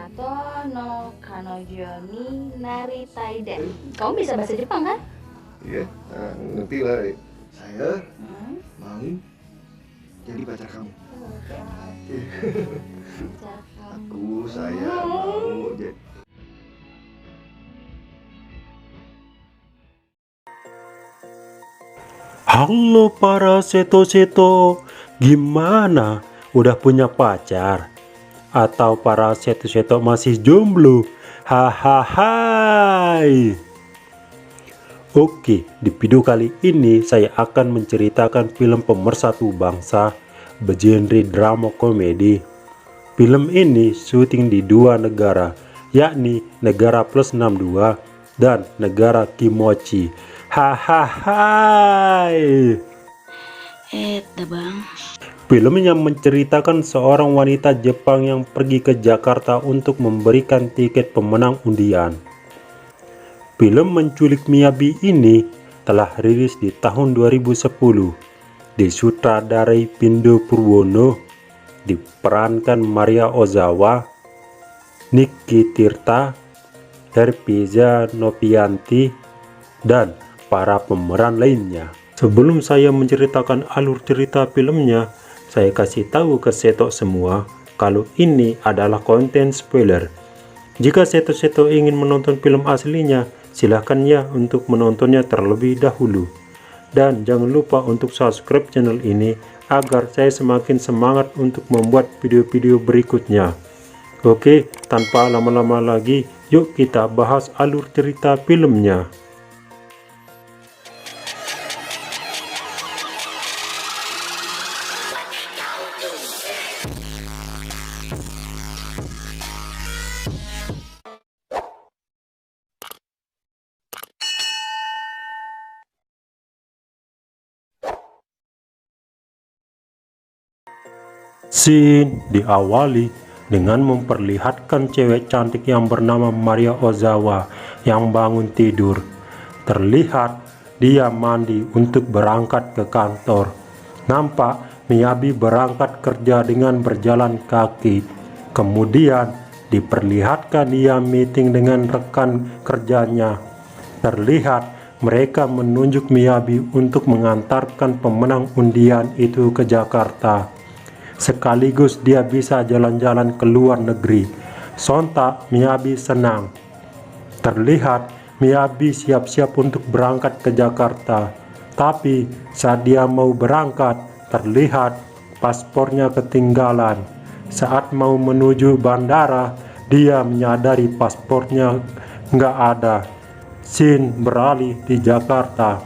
Arigato no kanojo ni naritaide. Kamu bisa bahasa Jepang kan? Iya, ngerti lah. Saya mau jadi pacar kamu. Saya mau jadi. Halo para seto-seto, gimana? Udah punya pacar? Atau para seto-seto masih jomblo? Hahaha. Oke, di video kali ini saya akan menceritakan film pemersatu bangsa bergenre drama komedi. Film ini syuting di dua negara, yakni negara plus 62 dan negara Kimochi. Hahaha. Bang. Film yang menceritakan seorang wanita Jepang yang pergi ke Jakarta untuk memberikan tiket pemenang undian. Film menculik Miyabi ini telah rilis di tahun 2010, disutradarai Pindo Purwono, diperankan Maria Ozawa, Niki Tirta, Herpiza Novianti, dan para pemeran lainnya. Sebelum saya menceritakan alur cerita filmnya, saya kasih tahu ke seto semua kalau ini adalah konten spoiler. Jika seto-seto ingin menonton film aslinya, silahkan ya untuk menontonnya terlebih dahulu. Dan jangan lupa untuk subscribe channel ini agar saya semakin semangat untuk membuat video-video berikutnya. Oke, tanpa lama-lama lagi, yuk kita bahas alur cerita filmnya. Scene diawali dengan memperlihatkan cewek cantik yang bernama Maria Ozawa yang bangun tidur. Terlihat dia mandi untuk berangkat ke kantor. Nampak Miyabi berangkat kerja dengan berjalan kaki. Kemudian diperlihatkan dia meeting dengan rekan kerjanya. Terlihat mereka menunjuk Miyabi untuk mengantarkan pemenang undian itu ke Jakarta. Sekaligus dia bisa jalan-jalan ke luar negeri. Sontak Miyabi senang. Terlihat Miyabi siap-siap untuk berangkat ke Jakarta. Tapi saat dia mau berangkat, terlihat paspornya ketinggalan. Saat mau menuju bandara, dia menyadari paspornya nggak ada. Scene beralih di Jakarta,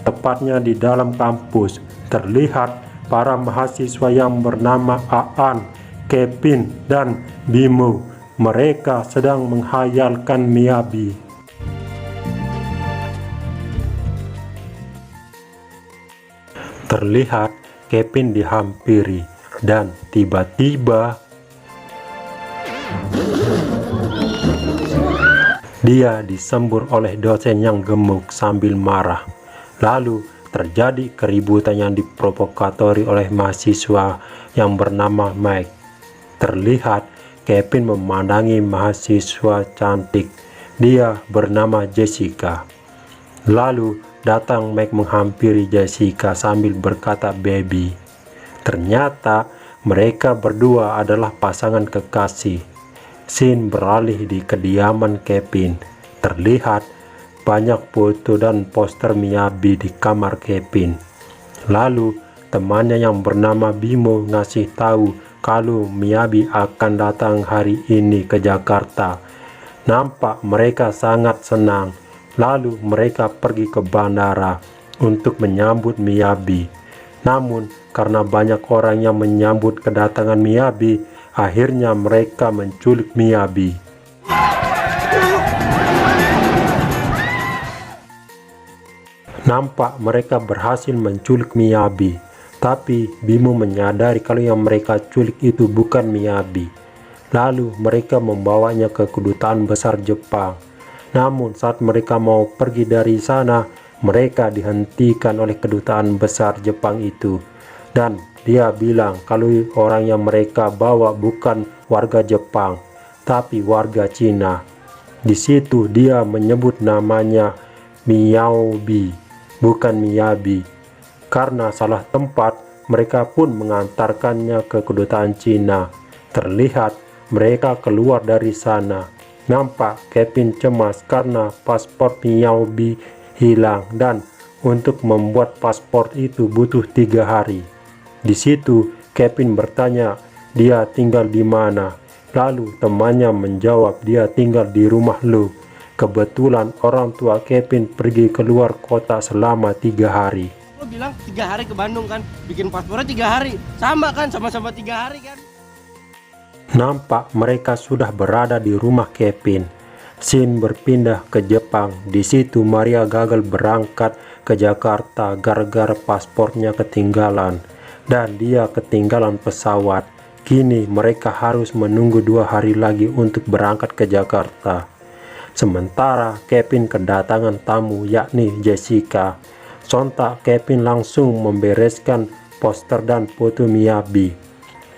tepatnya di dalam kampus. Terlihat para mahasiswa yang bernama Aan, Kevin, dan Bimo. Mereka sedang menghayalkan Miyabi. Terlihat Kevin dihampiri dan tiba-tiba dia disembur oleh dosen yang gemuk sambil marah. Lalu terjadi keributan yang diprovokatori oleh mahasiswa yang bernama Mike. Terlihat Kevin memandangi mahasiswa cantik. Dia bernama Jessica. Lalu datang Mike menghampiri Jessica sambil berkata baby. Ternyata mereka berdua adalah pasangan kekasih. Scene beralih di kediaman Kevin. Terlihat banyak foto dan poster Miyabi di kamar Kevin. Lalu temannya yang bernama Bimo ngasih tahu kalau Miyabi akan datang hari ini ke Jakarta. Nampak mereka sangat senang. Lalu mereka pergi ke bandara untuk menyambut Miyabi. Namun karena banyak orang yang menyambut kedatangan Miyabi, akhirnya mereka menculik Miyabi. Nampak mereka berhasil menculik Miyabi, tapi Bimo menyadari kalau yang mereka culik itu bukan Miyabi. Lalu mereka membawanya ke kedutaan besar Jepang. Namun saat mereka mau pergi dari sana, mereka dihentikan oleh kedutaan besar Jepang itu. Dan dia bilang kalau orang yang mereka bawa bukan warga Jepang, tapi warga Cina. Di situ dia menyebut namanya Miyaobi, bukan Miyabi. Karena salah tempat, mereka pun mengantarkannya ke kedutaan Cina. Terlihat mereka keluar dari sana. Nampak Kevin cemas karena paspor Miyaobi hilang dan untuk membuat paspor itu butuh 3 hari. Di situ Kevin bertanya dia tinggal di mana. Lalu temannya menjawab dia tinggal di rumah Lu. Kebetulan orang tua Kevin pergi keluar kota selama 3 hari. Lo bilang 3 hari ke Bandung kan, bikin paspornya 3 hari. Sama kan, sama-sama 3 hari kan. Nampak mereka sudah berada di rumah Kevin. Scene berpindah ke Jepang. Di situ Maria gagal berangkat ke Jakarta gara-gara paspornya ketinggalan. Dan dia ketinggalan pesawat. Kini mereka harus menunggu 2 hari lagi untuk berangkat ke Jakarta. Sementara Kevin kedatangan tamu yakni Jessica. Sontak Kevin langsung membereskan poster dan foto Miyabi.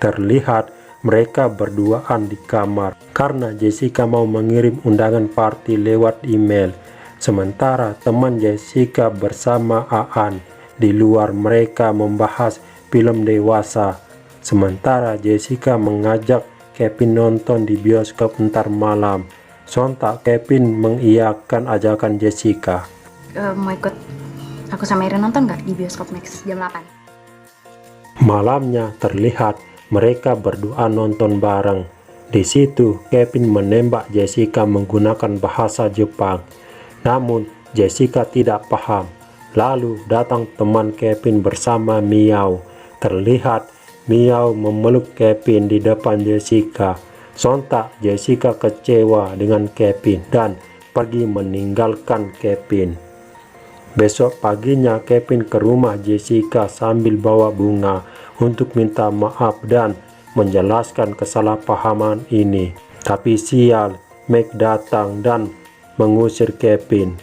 Terlihat mereka berduaan di kamar karena Jessica mau mengirim undangan party lewat email. Sementara teman Jessica bersama Aan di luar mereka membahas film dewasa. Sementara Jessica mengajak Kevin nonton di bioskop ntar malam. Sontak Kevin mengiyakan ajakan Jessica. Mau ikut aku sama Irin nonton nggak di bioskop Max jam 8? Malamnya terlihat mereka berdua nonton bareng. Di situ Kevin menembak Jessica menggunakan bahasa Jepang. Namun Jessica tidak paham. Lalu datang teman Kevin bersama Miao. Terlihat Miao memeluk Kevin di depan Jessica. Sontak Jessica kecewa dengan Kevin dan pergi meninggalkan Kevin. Besok paginya Kevin ke rumah Jessica sambil bawa bunga untuk minta maaf dan menjelaskan kesalahpahaman ini. Tapi sial, Meg datang dan mengusir Kevin.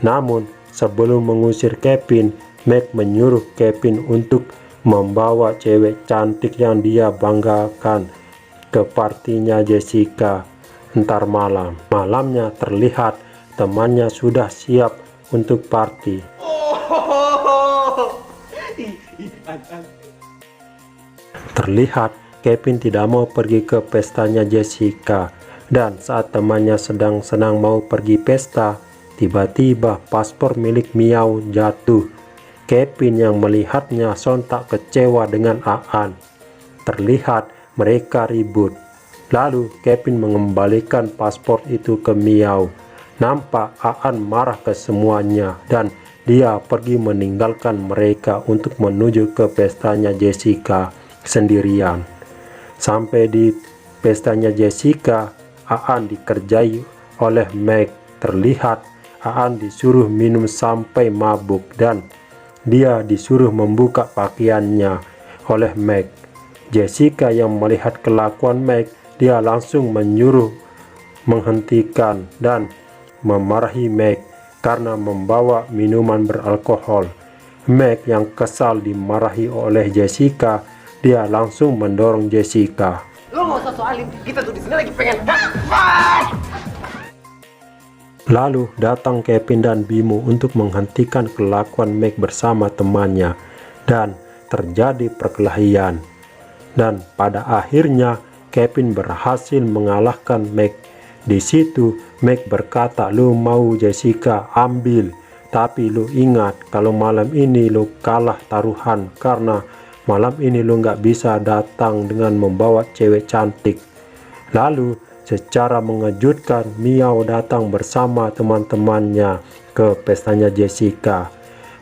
Namun sebelum mengusir Kevin, Meg menyuruh Kevin untuk membawa cewek cantik yang dia banggakan ke partinya Jessica ntar malam. Malamnya terlihat temannya sudah siap untuk party. Terlihat Kevin tidak mau pergi ke pestanya Jessica. Dan saat temannya sedang senang mau pergi pesta, tiba-tiba paspor milik Miao jatuh. Kevin yang melihatnya sontak kecewa dengan Aan. Terlihat mereka ribut. Lalu Kevin mengembalikan paspor itu ke Miao. Nampak Aan marah ke semuanya dan dia pergi meninggalkan mereka untuk menuju ke pestanya Jessica sendirian. Sampai di pestanya Jessica, Aan dikerjai oleh Meg. Terlihat Aan disuruh minum sampai mabuk dan dia disuruh membuka pakaiannya oleh Meg. Jessica yang melihat kelakuan Meg, dia langsung menyuruh menghentikan dan memarahi Meg karena membawa minuman beralkohol. Meg yang kesal dimarahi oleh Jessica, dia langsung mendorong Jessica. Lo nggak usah soalin, kita tuh di sini lagi pengen. Lalu datang Kevin dan Bimo untuk menghentikan kelakuan Meg bersama temannya dan terjadi perkelahian. Dan pada akhirnya Kevin berhasil mengalahkan Meg. Di situ Meg berkata, "Lu mau Jessica ambil, tapi lu ingat kalau malam ini lu kalah taruhan karena malam ini lu nggak bisa datang dengan membawa cewek cantik." Lalu secara mengejutkan Miao datang bersama teman-temannya ke pestanya Jessica.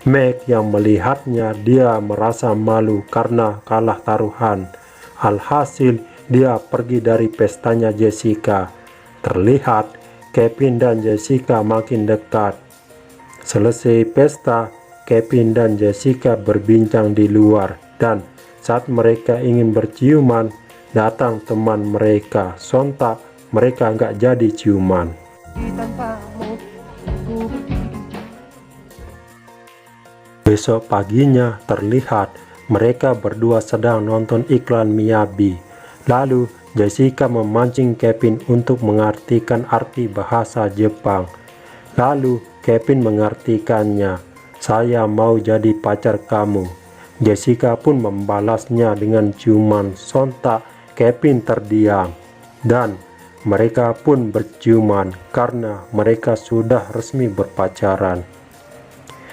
Meg yang melihatnya dia merasa malu karena kalah taruhan. Alhasil dia pergi dari pestanya Jessica. Terlihat Kevin dan Jessica makin dekat. Selesai pesta, Kevin dan Jessica berbincang di luar dan saat mereka ingin berciuman, datang teman mereka. Sontak mereka nggak jadi ciuman. Besok paginya terlihat mereka berdua sedang nonton iklan Miyabi. Lalu Jessica memancing Kevin untuk mengartikan arti bahasa Jepang. Lalu Kevin mengartikannya, "Saya mau jadi pacar kamu." Jessica pun membalasnya dengan ciuman. Sontak Kevin terdiam dan mereka pun berciuman karena mereka sudah resmi berpacaran.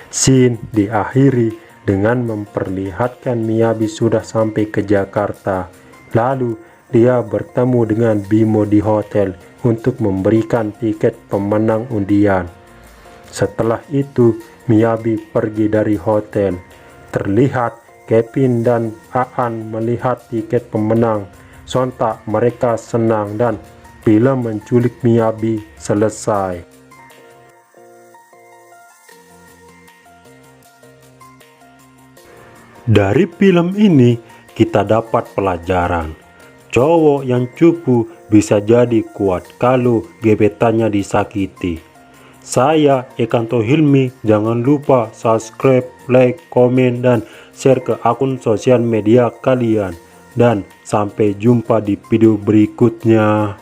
Scene diakhiri dengan memperlihatkan Miyabi sudah sampai ke Jakarta. Lalu dia bertemu dengan Bimo di hotel untuk memberikan tiket pemenang undian. Setelah itu Miyabi pergi dari hotel. Terlihat Kevin dan Aan melihat tiket pemenang. Sontak mereka senang dan film menculik Miyabi selesai. Dari film ini kita dapat pelajaran. Cowok yang cupu bisa jadi kuat kalau gebetannya disakiti. Saya Ekanto Hilmi, jangan lupa subscribe, like, komen, dan share ke akun sosial media kalian. Dan sampai jumpa di video berikutnya.